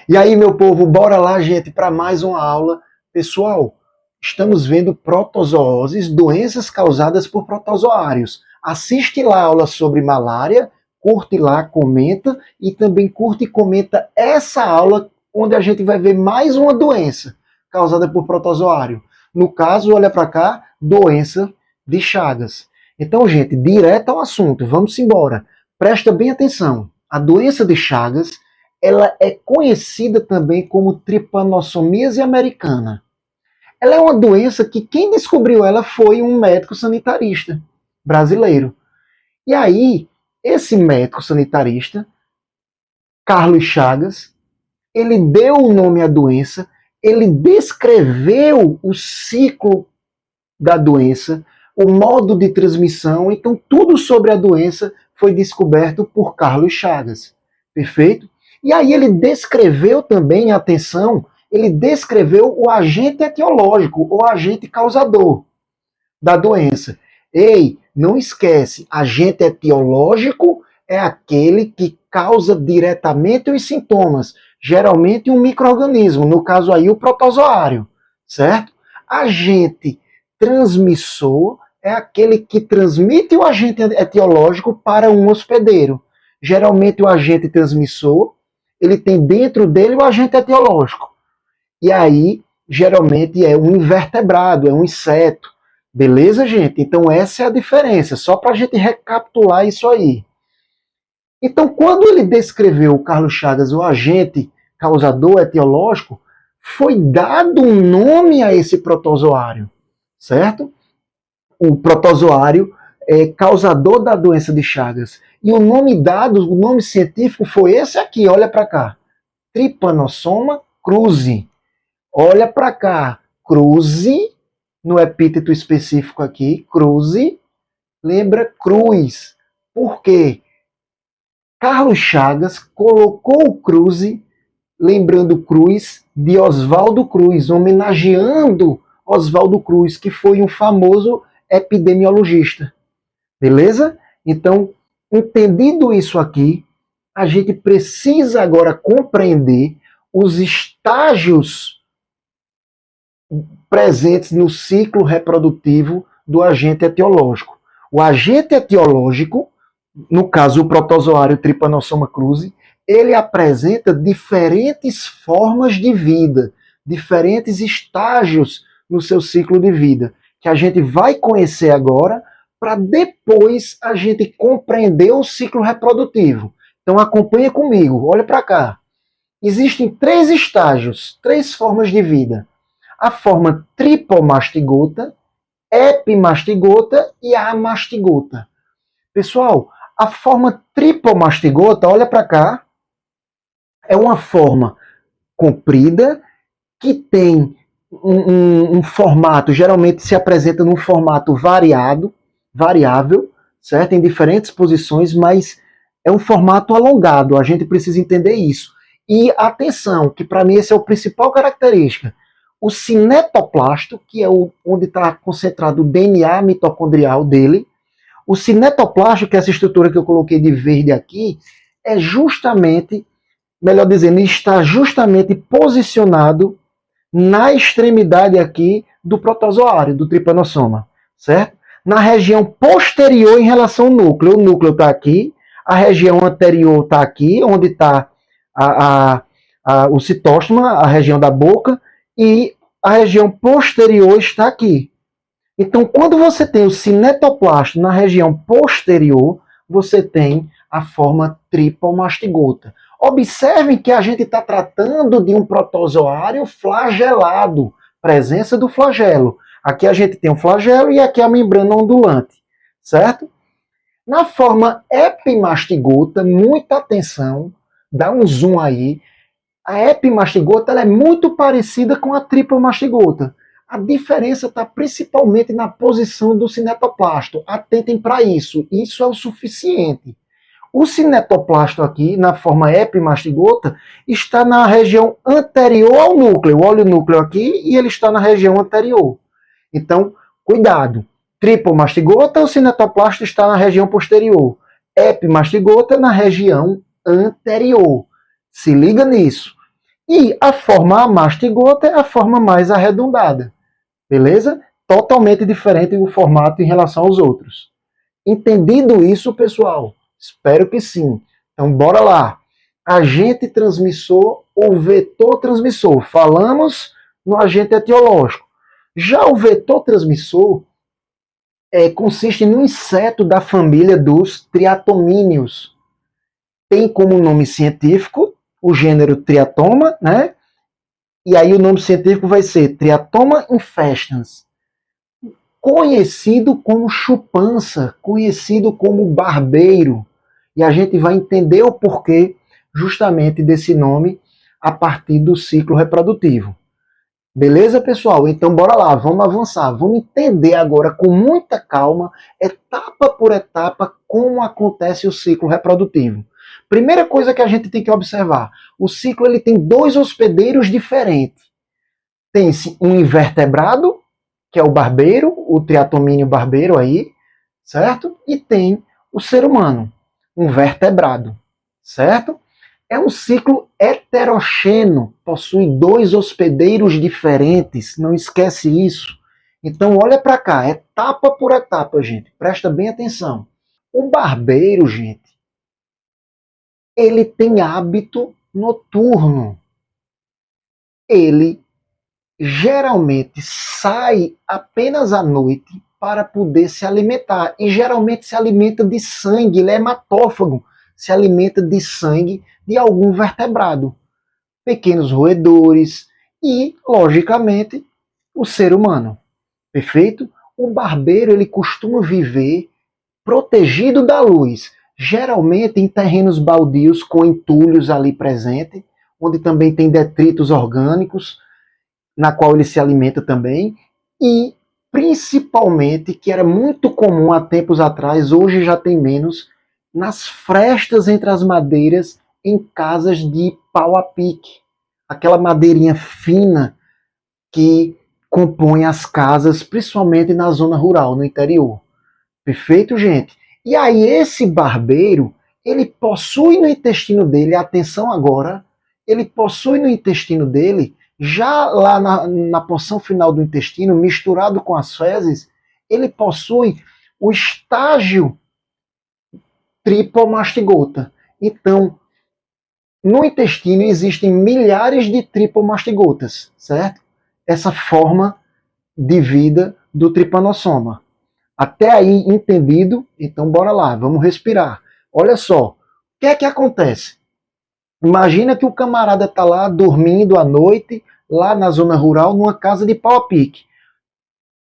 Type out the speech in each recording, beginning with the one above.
E aí, meu povo, bora lá, gente, para mais uma aula. Pessoal, estamos vendo protozooses, doenças causadas por protozoários. Assiste lá a aula sobre malária, curte lá, comenta, e também curte e comenta essa aula, onde a gente vai ver mais uma doença causada por protozoário. No caso, olha para cá, doença de Chagas. Então, gente, direto ao assunto, vamos embora. Presta bem atenção. A doença de Chagas, ela é conhecida também como tripanossomíase americana. Ela é uma doença que quem descobriu ela foi um médico sanitarista brasileiro. E aí, esse médico sanitarista, Carlos Chagas, ele deu o nome à doença, ele descreveu o ciclo da doença, o modo de transmissão, então tudo sobre a doença foi descoberto por Carlos Chagas. Perfeito? E aí ele descreveu também, atenção, ele descreveu o agente etiológico, o agente causador da doença. Ei, não esquece, agente etiológico é aquele que causa diretamente os sintomas, geralmente um micro-organismo, no caso aí o protozoário, certo? Agente transmissor é aquele que transmite o agente etiológico para um hospedeiro. Geralmente o agente transmissor, ele tem dentro dele o agente etiológico. E aí, geralmente é um invertebrado, é um inseto. Beleza, gente? Então essa é a diferença, só para a gente recapitular isso aí. Então, quando ele descreveu, Carlos Chagas, o agente causador etiológico, foi dado um nome a esse protozoário, certo? O protozoário é causador da doença de Chagas. E o nome dado, o nome científico foi esse aqui, olha para cá. Trypanosoma cruzi. Olha para cá, cruzi, no epíteto específico aqui, cruzi, lembra cruz. Por quê? Carlos Chagas colocou o cruzi, lembrando Cruz, de Oswaldo Cruz, homenageando Oswaldo Cruz, que foi um famoso epidemiologista. Beleza? Então, entendido isso aqui, a gente precisa agora compreender os estágios presentes no ciclo reprodutivo do agente etiológico. O agente etiológico, no caso o protozoário Trypanosoma cruzi, ele apresenta diferentes formas de vida, diferentes estágios no seu ciclo de vida, que a gente vai conhecer agora, para depois a gente compreender o ciclo reprodutivo. Então acompanha comigo, olha para cá. Existem três estágios, três formas de vida. A forma tripomastigota, epimastigota e amastigota. Pessoal, a forma tripomastigota, olha para cá, é uma forma comprida que tem um formato, geralmente se apresenta num formato variável, certo? Em diferentes posições, mas é um formato alongado, a gente precisa entender isso. E atenção, que para mim essa é a principal característica. O cinetoplasto, que é onde está concentrado o DNA mitocondrial dele, o cinetoplasto, que é essa estrutura que eu coloquei de verde aqui, é justamente, melhor dizendo, está justamente posicionado na extremidade aqui do protozoário, do tripanossoma, certo? Na região posterior em relação ao núcleo. O núcleo está aqui, a região anterior está aqui, onde está o citóstoma, a região da boca, e a região posterior está aqui. Então, quando você tem o cinetoplasto na região posterior, você tem a forma tripomastigota. Observem que a gente está tratando de um protozoário flagelado, presença do flagelo. Aqui a gente tem um flagelo e aqui a membrana ondulante, certo? Na forma epimastigota, muita atenção, dá um zoom aí. A epimastigota ela é muito parecida com a tripomastigota. A diferença está principalmente na posição do cinetoplasto. Atentem para isso. Isso é o suficiente. O cinetoplasto aqui, na forma epimastigota, está na região anterior ao núcleo. Olha o núcleo aqui e ele está na região anterior. Então, cuidado. Tripomastigota, o cinetoplasto está na região posterior. Epimastigota na região anterior. Se liga nisso. E a forma amastigota é a forma mais arredondada. Beleza? Totalmente diferente do formato em relação aos outros. Entendido isso, pessoal? Espero que sim. Então, bora lá. Agente transmissor ou vetor transmissor. Falamos no agente etiológico. Já o vetor transmissor consiste no inseto da família dos triatomíneos. Tem como nome científico o gênero Triatoma, né? E aí o nome científico vai ser Triatoma infestans. Conhecido como chupança, conhecido como barbeiro. E a gente vai entender o porquê justamente desse nome a partir do ciclo reprodutivo. Beleza, pessoal? Então bora lá, vamos avançar. Vamos entender agora com muita calma, etapa por etapa, como acontece o ciclo reprodutivo. Primeira coisa que a gente tem que observar, o ciclo ele tem dois hospedeiros diferentes. Tem-se um invertebrado, que é o barbeiro, o triatomínio barbeiro aí, certo? E tem o ser humano, um vertebrado, certo? É um ciclo heteroxeno, possui dois hospedeiros diferentes, não esquece isso. Então olha para cá, etapa por etapa, gente, presta bem atenção. O barbeiro, gente, ele tem hábito noturno. Ele geralmente sai apenas à noite para poder se alimentar. E geralmente se alimenta de sangue, ele é hematófago, se alimenta de sangue de algum vertebrado. Pequenos roedores e, logicamente, o ser humano. Perfeito? O barbeiro ele costuma viver protegido da luz, geralmente em terrenos baldios com entulhos ali presente, onde também tem detritos orgânicos, na qual ele se alimenta também, e principalmente, que era muito comum há tempos atrás, hoje já tem menos, nas frestas entre as madeiras em casas de pau a pique. Aquela madeirinha fina que compõe as casas, principalmente na zona rural, no interior. Perfeito, gente? E aí esse barbeiro, ele possui no intestino dele, atenção agora, ele possui no intestino dele, já lá na porção final do intestino, misturado com as fezes, ele possui o estágio tripomastigota. Então, no intestino existem milhares de tripomastigotas, certo? Essa forma de vida do tripanossoma. Até aí entendido? Então bora lá, vamos respirar. Olha só, o que é que acontece? Imagina que o camarada está lá dormindo à noite, lá na zona rural, numa casa de pau a pique.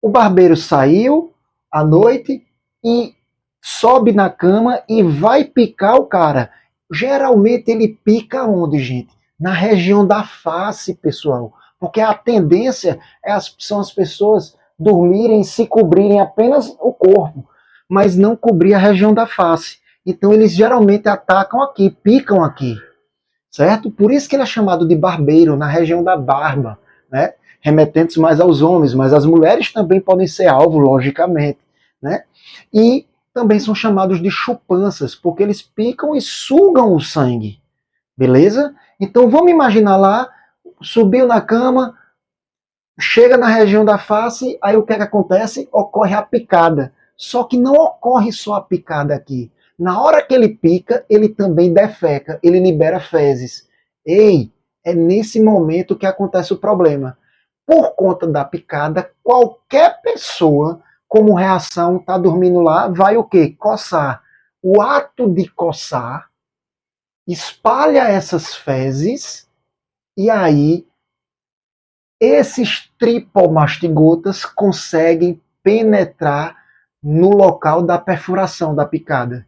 O barbeiro saiu à noite e sobe na cama e vai picar o cara. Geralmente ele pica onde, gente? Na região da face, pessoal. Porque a tendência são as pessoas dormirem e se cobrirem apenas o corpo, mas não cobrir a região da face. Então eles geralmente atacam aqui, picam aqui, certo? Por isso que ele é chamado de barbeiro, na região da barba, né? Remetentes mais aos homens, mas as mulheres também podem ser alvo, logicamente, né? E também são chamados de chupanças, porque eles picam e sugam o sangue, beleza? Então vamos imaginar lá, subiu na cama, chega na região da face, aí o que é que acontece? Ocorre a picada. Só que não ocorre só a picada aqui. Na hora que ele pica, ele também defeca, ele libera fezes. Ei, é nesse momento que acontece o problema. Por conta da picada, qualquer pessoa, como reação, está dormindo lá, vai o quê? Coçar. O ato de coçar espalha essas fezes e aí esses tripomastigotas conseguem penetrar no local da perfuração da picada.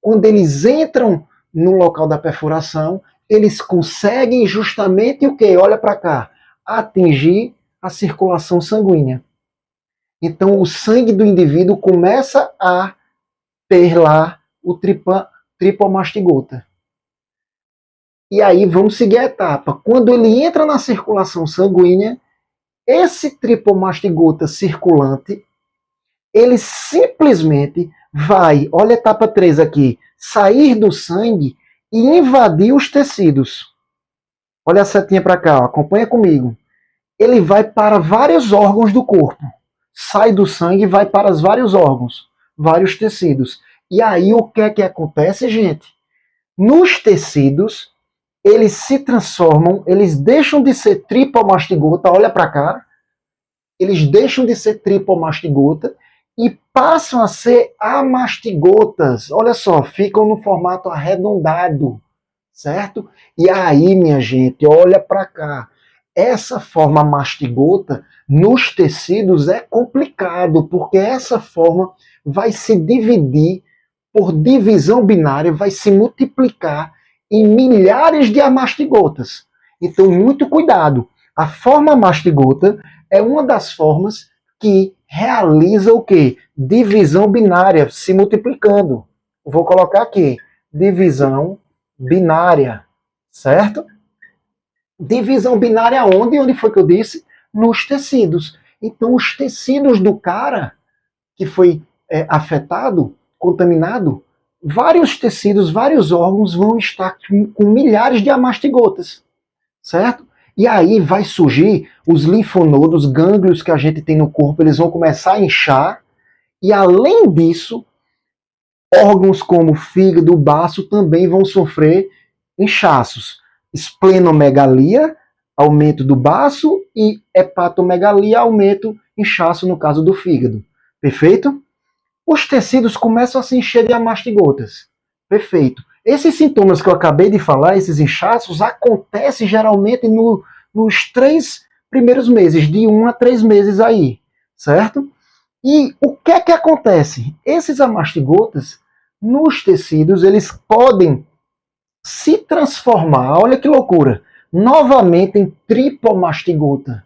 Quando eles entram no local da perfuração, eles conseguem justamente o que? Olha para cá, atingir a circulação sanguínea. Então o sangue do indivíduo começa a ter lá o tripomastigota. E aí vamos seguir a etapa. Quando ele entra na circulação sanguínea, esse tripomastigota circulante, ele simplesmente vai, olha a etapa 3 aqui, sair do sangue e invadir os tecidos. Olha a setinha para cá, ó, acompanha comigo. Ele vai para vários órgãos do corpo. Sai do sangue e vai para os vários órgãos, vários tecidos. E aí o que é que acontece, gente? Nos tecidos, eles se transformam, eles deixam de ser tripomastigota, olha para cá, eles deixam de ser tripomastigota e passam a ser amastigotas. Olha só, ficam no formato arredondado, certo? E aí, minha gente, olha para cá. Essa forma mastigota nos tecidos é complicado, porque essa forma vai se dividir por divisão binária, vai se multiplicar em milhares de amastigotas. Então, muito cuidado. A forma mastigota é uma das formas que realiza o quê? Divisão binária, se multiplicando. Vou colocar aqui, divisão binária, certo? Divisão binária onde? Onde foi que eu disse? Nos tecidos. Então, os tecidos do cara que foi afetado, contaminado, vários tecidos, vários órgãos vão estar com milhares de amastigotas, certo? E aí vai surgir os linfonodos, gânglios que a gente tem no corpo, eles vão começar a inchar, e além disso, órgãos como o fígado, o baço também vão sofrer inchaços. Esplenomegalia, aumento do baço, e hepatomegalia, aumento, inchaço no caso do fígado. Perfeito? Os tecidos começam a se encher de amastigotas. Perfeito. Esses sintomas que eu acabei de falar, esses inchaços, acontecem geralmente nos 3 primeiros meses, de 1 a 3 meses aí, certo? E o que é que acontece? Esses amastigotas, nos tecidos, eles podem se transformar, olha que loucura, novamente em tripomastigota.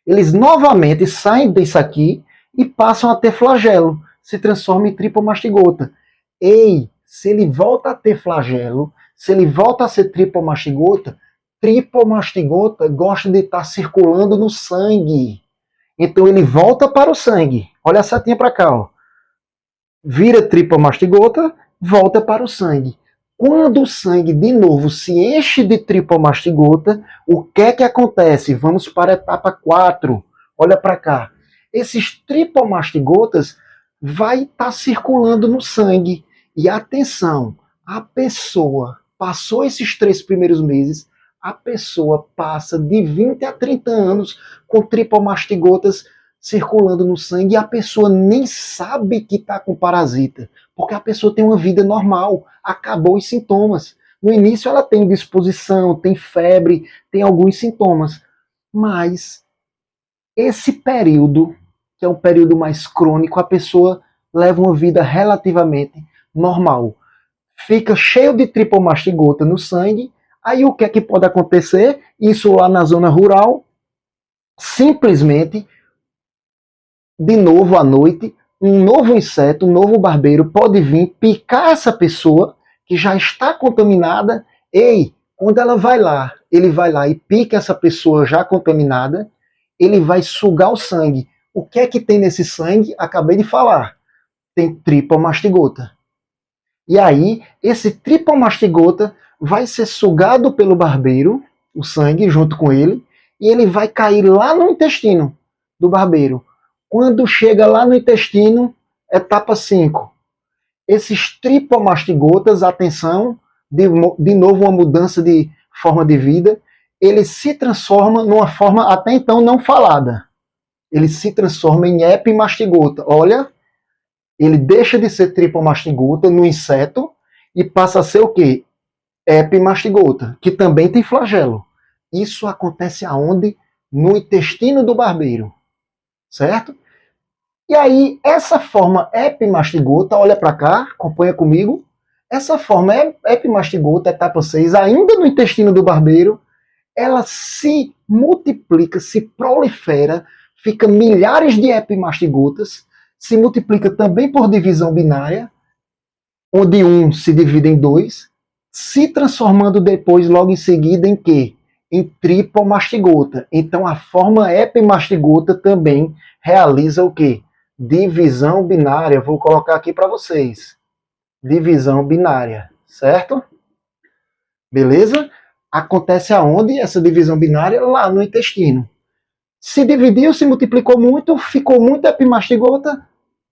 Eles novamente saem disso aqui e passam a ter flagelo, se transforma em tripomastigota. Ei, se ele volta a ter flagelo, se ele volta a ser tripomastigota, tripomastigota gosta de estar circulando no sangue. Então ele volta para o sangue. Olha a setinha para cá, ó. Vira tripomastigota, volta para o sangue. Quando o sangue de novo se enche de tripomastigota, o que é que acontece? Vamos para a etapa 4. Olha para cá. Esses tripomastigotas vai estar circulando no sangue. E atenção, a pessoa passou esses 3 primeiros meses, a pessoa passa de 20 a 30 anos com tripomastigotas circulando no sangue e a pessoa nem sabe que está com parasita, porque a pessoa tem uma vida normal, acabou os sintomas. No início ela tem disposição, tem febre, tem alguns sintomas, mas esse período, que é um período mais crônico, a pessoa leva uma vida relativamente normal. Fica cheio de tripomastigota no sangue, aí o que é que pode acontecer? Isso lá na zona rural, simplesmente de novo à noite, um novo inseto, um novo barbeiro pode vir picar essa pessoa que já está contaminada. Ei, quando ela vai lá, ele vai lá e pica essa pessoa já contaminada, ele vai sugar o sangue. O que é que tem nesse sangue? Acabei de falar. Tem tripomastigota. E aí, esse tripomastigota vai ser sugado pelo barbeiro, o sangue junto com ele, e ele vai cair lá no intestino do barbeiro. Quando chega lá no intestino, etapa 5. Esses tripomastigotas, atenção, de novo uma mudança de forma de vida, ele se transforma numa forma até então não falada. Ele se transforma em epimastigota. Olha, ele deixa de ser tripomastigota no inseto e passa a ser o quê? Epimastigota, que também tem flagelo. Isso acontece aonde? No intestino do barbeiro. Certo? E aí, essa forma epimastigota, olha para cá, acompanha comigo. Essa forma epimastigota, etapa 6, ainda no intestino do barbeiro, ela se multiplica, se prolifera, fica milhares de epimastigotas, se multiplica também por divisão binária, onde um se divide em 2, se transformando depois, logo em seguida, em quê? Em tripomastigota. Então, a forma epimastigota também realiza o quê? Divisão binária. Vou colocar aqui para vocês. Divisão binária, certo? Beleza? Acontece aonde essa divisão binária? Lá no intestino. Se dividiu, se multiplicou muito, ficou muito epimastigota,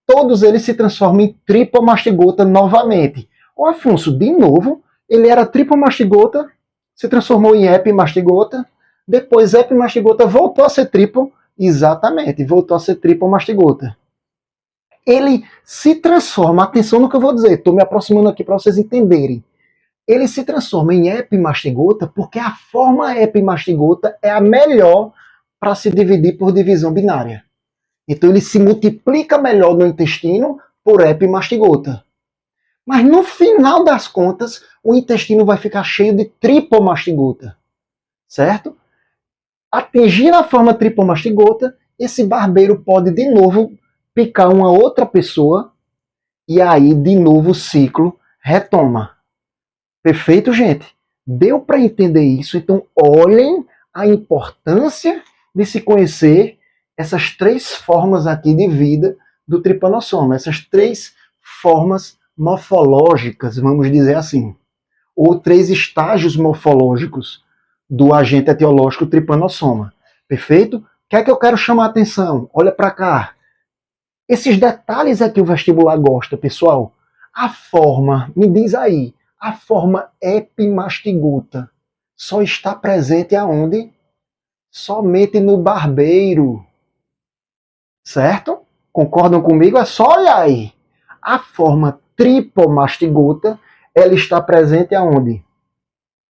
todos eles se transformam em tripomastigota novamente. O Afonso, de novo, ele era tripomastigota, se transformou em epimastigota, depois epimastigota voltou a ser tripo, exatamente, voltou a ser tripomastigota. Ele se transforma, atenção no que eu vou dizer, estou me aproximando aqui para vocês entenderem. Ele se transforma em epimastigota porque a forma epimastigota é a melhor para se dividir por divisão binária. Então ele se multiplica melhor no intestino por epimastigota. Mas no final das contas, o intestino vai ficar cheio de tripomastigota. Certo? Atingindo a forma tripomastigota, esse barbeiro pode de novo picar uma outra pessoa e aí de novo o ciclo retoma. Perfeito, gente? Deu para entender isso? Então olhem a importância de se conhecer essas três formas aqui de vida do tripanossoma, essas três formas morfológicas, vamos dizer assim, ou três estágios morfológicos do agente etiológico tripanossoma. Perfeito? O que é que eu quero chamar a atenção? Olha para cá. Esses detalhes aqui o vestibular gosta, pessoal. A forma, me diz aí, a forma epimastigota só está presente aonde? Somente no barbeiro. Certo? Concordam comigo? É só olhar aí. A forma tripomastigota, ela está presente aonde?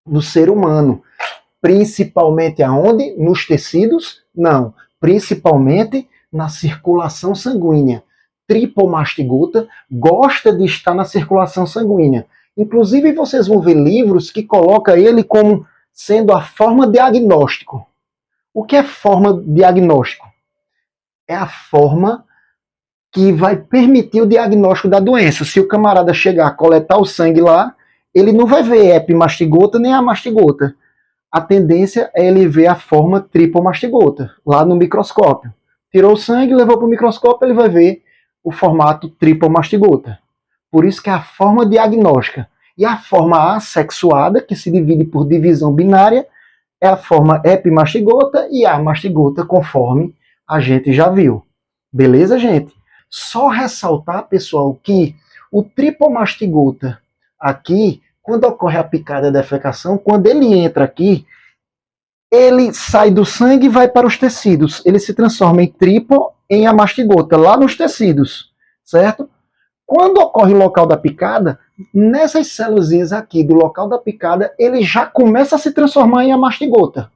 No ser humano. Principalmente aonde? Nos tecidos? Não. Principalmente na circulação sanguínea. Tripomastigota gosta de estar na circulação sanguínea. Inclusive, vocês vão ver livros que colocam ele como sendo a forma diagnóstico. O que é forma diagnóstico? É a forma que vai permitir o diagnóstico da doença. Se o camarada chegar a coletar o sangue lá, ele não vai ver epimastigota nem a mastigota. A tendência é ele ver a forma tripomastigota, lá no microscópio. Tirou o sangue, levou para o microscópio, ele vai ver o formato tripomastigota. Por isso que é a forma diagnóstica. E a forma assexuada, que se divide por divisão binária, é a forma epimastigota e a mastigota, conforme a gente já viu. Beleza, gente? Só ressaltar, pessoal, que o tripomastigota aqui, quando ocorre a picada da defecação, quando ele entra aqui, ele sai do sangue e vai para os tecidos. Ele se transforma em tripo, em amastigota, lá nos tecidos, certo? Quando ocorre o local da picada, nessas células aqui do local da picada, ele já começa a se transformar em amastigota.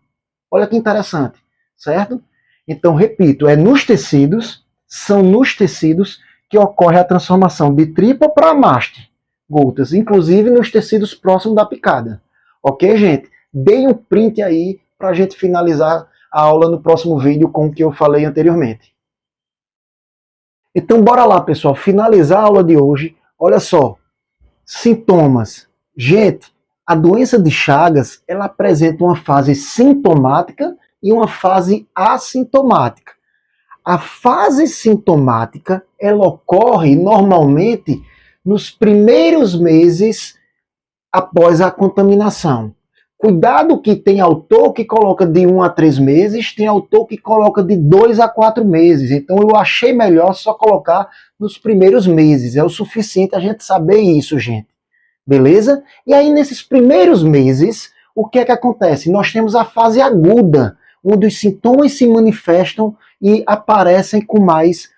Olha que interessante, certo? Então, repito, é nos tecidos, são nos tecidos que ocorre a transformação de tripa para amastigotas, inclusive nos tecidos próximos da picada. Ok, gente? Deem um print aí para a gente finalizar a aula no próximo vídeo com o que eu falei anteriormente. Então, bora lá, pessoal, finalizar a aula de hoje. Olha só, sintomas. Gente, a doença de Chagas, ela apresenta uma fase sintomática e uma fase assintomática. A fase sintomática, ela ocorre normalmente nos primeiros meses após a contaminação. Cuidado que tem autor que coloca de 1 a 3 meses, tem autor que coloca de 2 a 4 meses. Então eu achei melhor só colocar nos primeiros meses. É o suficiente a gente saber isso, gente. Beleza? E aí nesses primeiros meses, o que é que acontece? Nós temos a fase aguda, onde os sintomas se manifestam e aparecem com mais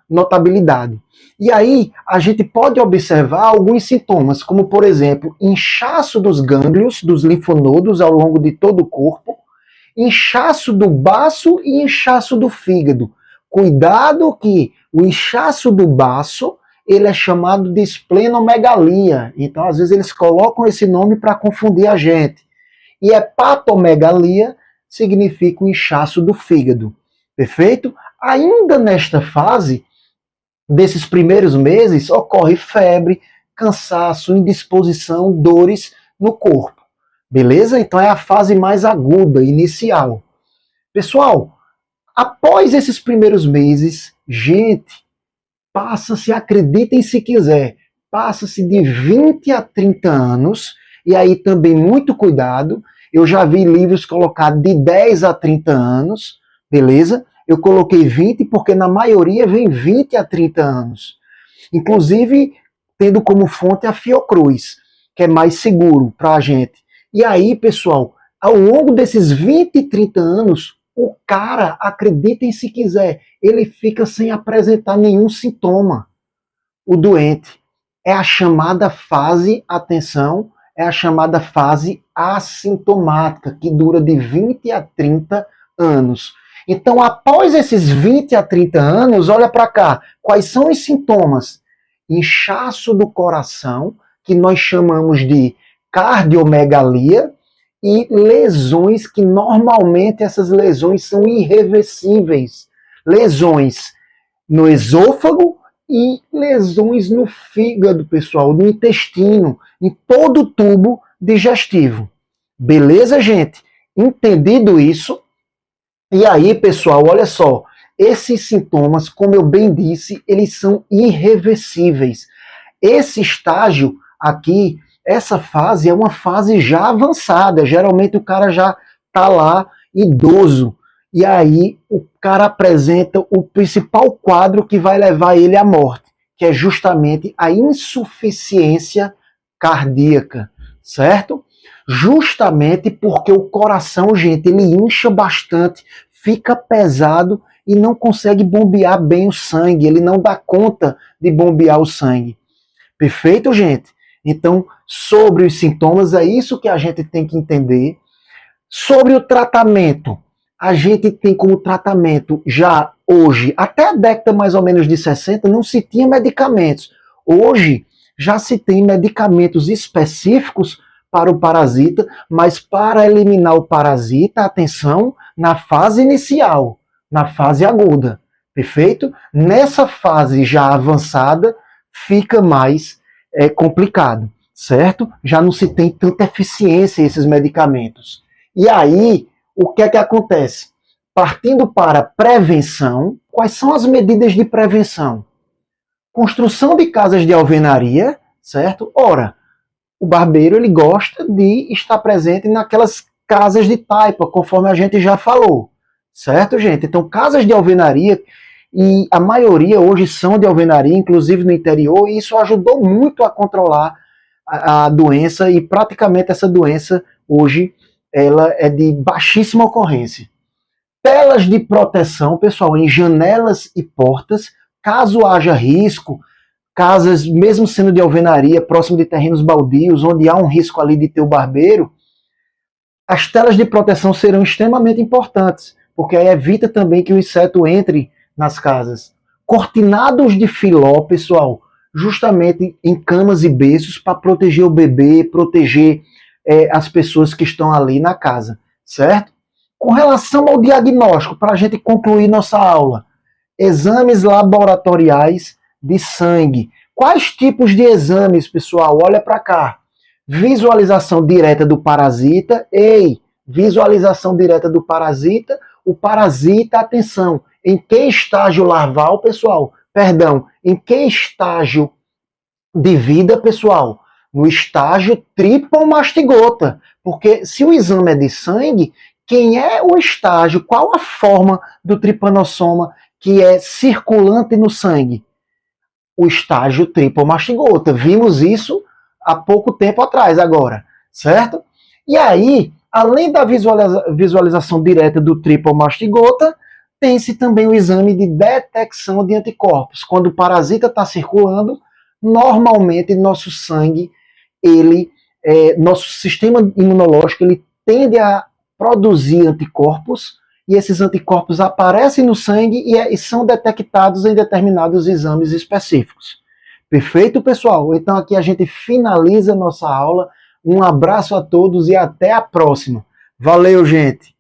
notabilidade. E aí a gente pode observar alguns sintomas, como por exemplo, inchaço dos gânglios, dos linfonodos ao longo de todo o corpo, inchaço do baço e inchaço do fígado. Cuidado que o inchaço do baço, ele é chamado de esplenomegalia. Então, às vezes, eles colocam esse nome para confundir a gente. E hepatomegalia significa o inchaço do fígado. Perfeito? Ainda nesta fase, desses primeiros meses, ocorre febre, cansaço, indisposição, dores no corpo. Beleza? Então é a fase mais aguda, inicial. Pessoal, após esses primeiros meses, gente, passa-se, acreditem se quiser, passa-se de 20 a 30 anos E aí também muito cuidado. Eu já vi livros colocados de 10 a 30 anos, beleza? Eu coloquei 20 porque na maioria vem 20 a 30 anos. Inclusive, tendo como fonte a Fiocruz, que é mais seguro para a gente. E aí, pessoal, ao longo desses 20 e 30 anos, o cara, acreditem se quiser, ele fica sem apresentar nenhum sintoma. O doente. É a chamada fase, atenção, é a chamada fase assintomática, que dura de 20 a 30 anos. Então, após esses 20 a 30 anos, olha para cá, quais são os sintomas? Inchaço do coração, que nós chamamos de cardiomegalia, e lesões que normalmente essas lesões são irreversíveis. Lesões no esôfago e lesões no fígado, pessoal, no intestino, em todo o tubo digestivo. Beleza, gente? Entendido isso? E aí, pessoal, olha só, esses sintomas, como eu bem disse, eles são irreversíveis. Esse estágio aqui, essa fase é uma fase já avançada. Geralmente o cara já está lá idoso. E aí o cara apresenta o principal quadro que vai levar ele à morte, que é justamente a insuficiência cardíaca, certo? Justamente porque o coração, gente, ele incha bastante, fica pesado e não consegue bombear bem o sangue, ele não dá conta de bombear o sangue. Perfeito, gente? Então, sobre os sintomas, é isso que a gente tem que entender. Sobre o tratamento, a gente tem como tratamento já hoje, até a década mais ou menos de 60, não se tinha medicamentos. Hoje já se tem medicamentos específicos para o parasita, mas para eliminar o parasita, atenção, na fase inicial, na fase aguda. Perfeito? Nessa fase já avançada, fica mais complicado, certo? Já não se tem tanta eficiência esses medicamentos. E aí, o que é que acontece? Partindo para prevenção, quais são as medidas de prevenção? Construção de casas de alvenaria, certo? Ora, o barbeiro ele gosta de estar presente naquelas casas de taipa, conforme a gente já falou, certo, gente? Então, casas de alvenaria, e a maioria hoje são de alvenaria, inclusive no interior, e isso ajudou muito a controlar a doença, e praticamente essa doença hoje ela é de baixíssima ocorrência. Telas de proteção, pessoal, em janelas e portas, caso haja risco, casas, mesmo sendo de alvenaria, próximo de terrenos baldios, onde há um risco ali de ter o barbeiro, as telas de proteção serão extremamente importantes, porque aí evita também que o inseto entre nas casas. Cortinados de filó, pessoal, justamente em camas e berços para proteger o bebê, proteger as pessoas que estão ali na casa, certo? Com relação ao diagnóstico, para a gente concluir nossa aula, exames laboratoriais de sangue. Quais tipos de exames, pessoal? Olha para cá. Visualização direta do parasita. Visualização direta do parasita. O parasita, atenção, em que estágio larval, pessoal? Perdão, em que estágio de vida, pessoal? No estágio tripomastigota. Porque se o exame é de sangue, quem é o estágio, qual a forma do tripanossoma que é circulante no sangue? O estágio tripomastigota. Vimos isso há pouco tempo atrás agora, certo? E aí, além da visualização direta do tripomastigota, tem-se também o exame de detecção de anticorpos. Quando o parasita está circulando, normalmente nosso sangue, nosso sistema imunológico, ele tende a produzir anticorpos, e esses anticorpos aparecem no sangue e são detectados em determinados exames específicos. Perfeito, pessoal? Então aqui a gente finaliza a nossa aula. Um abraço a todos e até a próxima. Valeu, gente!